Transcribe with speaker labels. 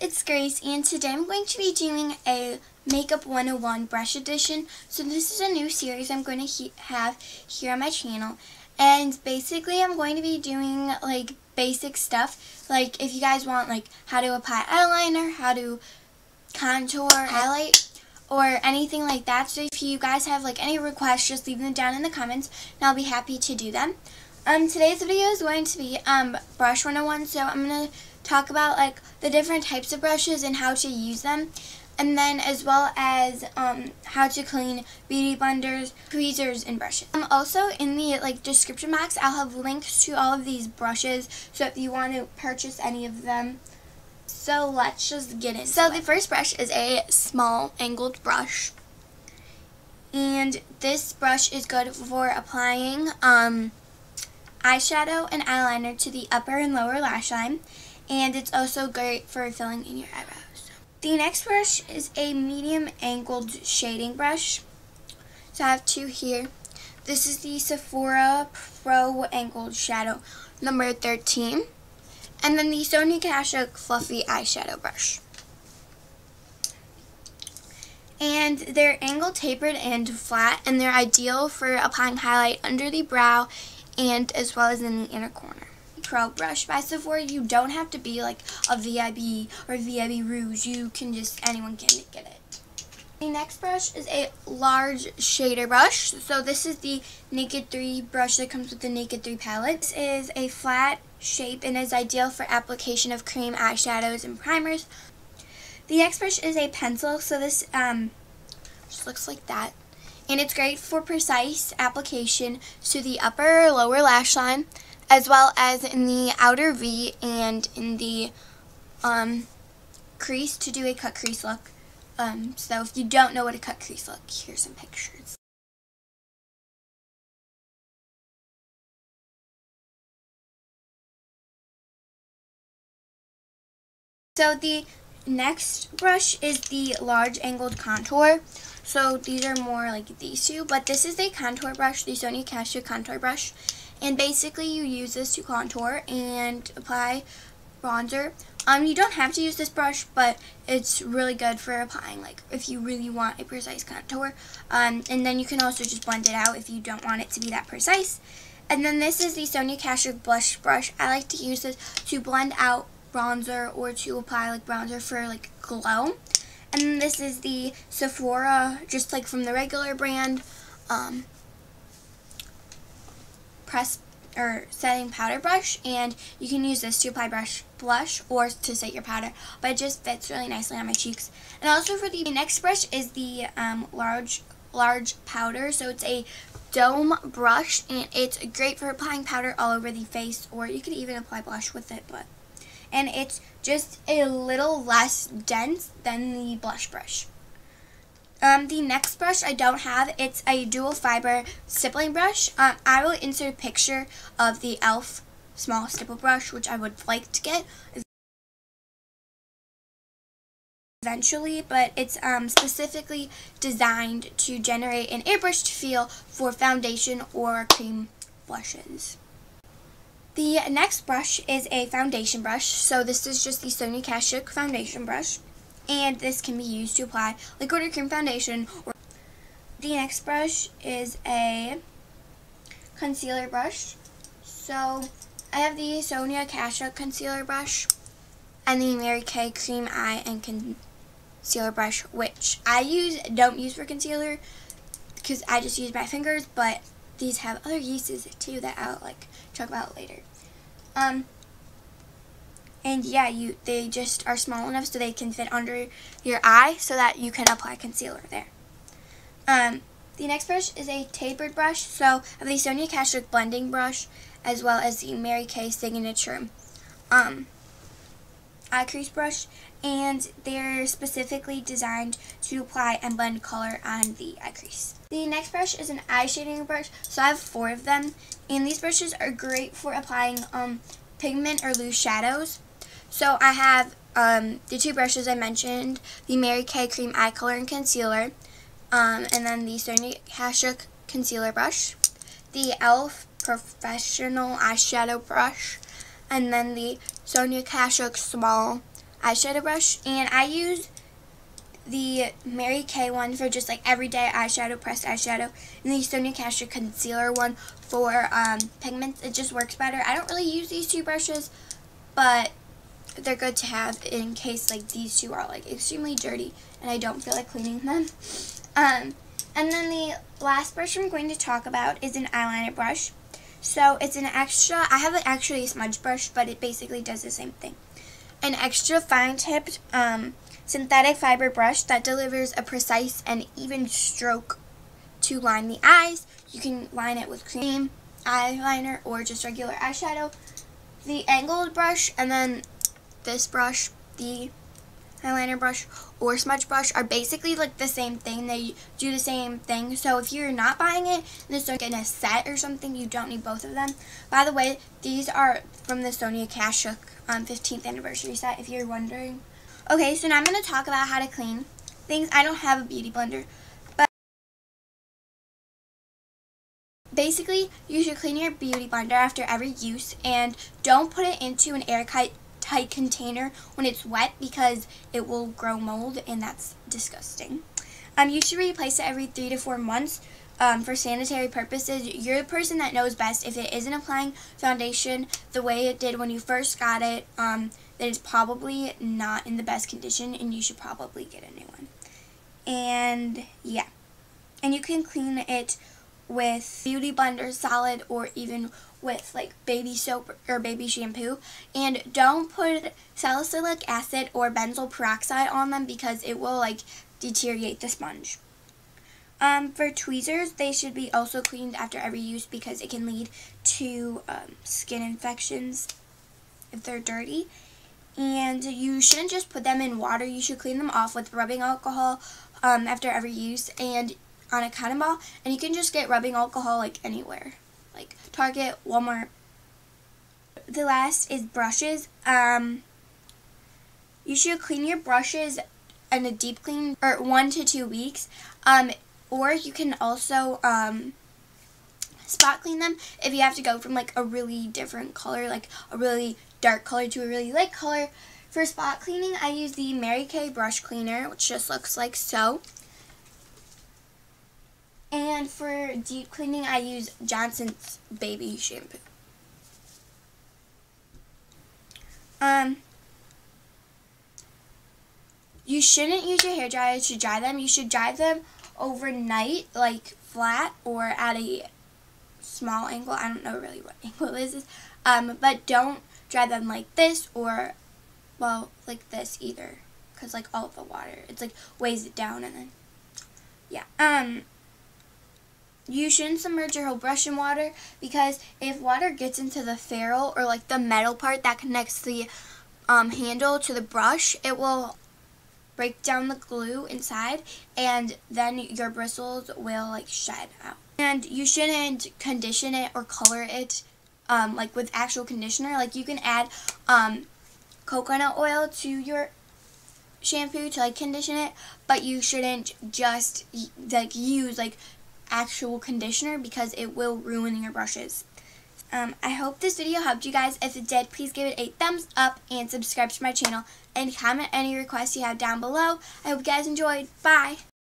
Speaker 1: it's Grace, and today I'm going to be doing a Makeup 101 brush edition. So this is a new series I'm going to have here on my channel, and basically I'm going to be doing like basic stuff, like if you guys want like how to apply eyeliner, how to contour, highlight, or anything like that. So if you guys have like any requests, just leave them down in the comments and I'll be happy to do them. Today's video is going to be brush 101, so I'm going to talk about like the different types of brushes and how to use them, and then as well as how to clean beauty blenders, tweezers, and brushes. Also in the description box I'll have links to all of these brushes, so if you want to purchase any of them. So let's just get into it. So the first brush is a small angled brush, and this brush is good for applying eyeshadow and eyeliner to the upper and lower lash line, and it's also great for filling in your eyebrows. The next brush is a medium angled shading brush. So I have two here. This is the Sephora Pro Angled Shadow number 13. And then the Sonia Kashuk Fluffy Eyeshadow Brush. And they're angled, tapered, and flat, and they're ideal for applying highlight under the brow and as well as in the inner corner. Pro brush by Sephora, you don't have to be like a VIB or VIB Rouge. You can just, anyone can get it. The next brush is a large shader brush. So this is the Naked 3 brush that comes with the Naked 3 palette. This is a flat shape and is ideal for application of cream eyeshadows and primers. The next brush is a pencil. So this just looks like that. And it's great for precise application to the upper or lower lash line, as well as in the outer V and in the crease to do a cut crease look. So if you don't know what a cut crease look, here's some pictures. So the next brush is the large angled contour. So these are more like these two, but this is a contour brush, the Sonia Kashuk contour brush. And basically you use this to contour and apply bronzer. You don't have to use this brush, but it's really good for applying like if you really want a precise contour. And then you can also just blend it out if you don't want it to be that precise. And then this is the Sonia Kashuk blush brush. I like to use this to blend out bronzer or to apply like bronzer for like glow. And then this is the Sephora, just like from the regular brand, press or setting powder brush, and you can use this to apply blush or to set your powder, but it just fits really nicely on my cheeks. And also for the next brush is the large powder. So it's a dome brush, and it's great for applying powder all over the face, or you could even apply blush with it, and it's just a little less dense than the blush brush. The next brush I don't have. It's a dual fiber stippling brush. I will insert a picture of the e.l.f. small stipple brush, which I would like to get eventually, but it's specifically designed to generate an airbrushed feel for foundation or cream blushes. The next brush is a foundation brush. So this is just the Sonia Kashuk foundation brush, and this can be used to apply liquid or cream foundation. The next brush is a concealer brush. So I have the Sonia Kashuk concealer brush and the Mary Kay cream eye and concealer brush, which I don't use for concealer because I just use my fingers, but these have other uses too that I'll talk about later. And yeah, they just are small enough so they can fit under your eye so that you can apply concealer there. The next brush is a tapered brush. So I have the Sonia Kashuk blending brush as well as the Mary Kay signature eye crease brush, and they're specifically designed to apply and blend color on the eye crease. The next brush is an eye shading brush. So I have 4 of them, and these brushes are great for applying pigment or loose shadows. So I have the 2 brushes I mentioned, the Mary Kay cream eye color and concealer, and then the Sonia Kashuk concealer brush, the e.l.f. professional eyeshadow brush, and then the Sonia Kashuk small eyeshadow brush, and I use the Mary Kay one for just like everyday eyeshadow, pressed eyeshadow, and the Sonia Kashuk concealer one for pigments. It just works better. I don't really use these two brushes, but they're good to have in case like these two are like extremely dirty and I don't feel like cleaning them. And then the last brush I'm going to talk about is an eyeliner brush. So it's an extra, I have actually a smudge brush, but it basically does the same thing. An extra fine tipped synthetic fiber brush that delivers a precise and even stroke to line the eyes. You can line it with cream eyeliner or just regular eyeshadow. The angled brush and then this brush, the eyeliner brush or smudge brush, are basically like the same thing. They do the same thing. So if you're not buying it and it's like in a set or something, you don't need both of them. By the way, these are from the Sonia Kashuk 15th anniversary set, if you're wondering. Okay, so now I'm going to talk about how to clean things. I don't have a beauty blender, but basically you should clean your beauty blender after every use and don't put it into an airtight container when it's wet because it will grow mold and that's disgusting. You should replace it every 3 to 4 months for sanitary purposes. You're the person that knows best. If it isn't applying foundation the way it did when you first got it, then it's probably not in the best condition and you should probably get a new one. And yeah, and you can clean it with beauty blender solid or even with like baby soap or baby shampoo. And don't put salicylic acid or benzoyl peroxide on them because it will like deteriorate the sponge. For tweezers, they should be also cleaned after every use because it can lead to skin infections if they're dirty. And you shouldn't just put them in water. You should clean them off with rubbing alcohol after every use and on a cotton ball. And you can just get rubbing alcohol like anywhere, like Target, Walmart. The last is brushes. You should clean your brushes in a deep clean or 1 to 2 weeks. Or you can also spot clean them if you have to go from like a really different color, like a really dark color to a really light color. For spot cleaning, I use the Mary Kay brush cleaner, which just looks like so. And for deep cleaning, I use Johnson's baby shampoo. You shouldn't use your hairdryer to dry them. You should dry them overnight, like flat or at a small angle. I don't know really what angle this is. But don't dry them like this or, well, like this either. Because like all of the water, it's like weighs it down and then, yeah. You shouldn't submerge your whole brush in water because if water gets into the ferrule or like the metal part that connects the handle to the brush, it will break down the glue inside and then your bristles will like shed out. And you shouldn't condition it or color it like with actual conditioner. Like you can add coconut oil to your shampoo to like condition it, but you shouldn't just like use like actual conditioner because it will ruin your brushes. I hope this video helped you guys. If it did, please give it a thumbs up and subscribe to my channel and comment any requests you have down below. I hope you guys enjoyed. Bye!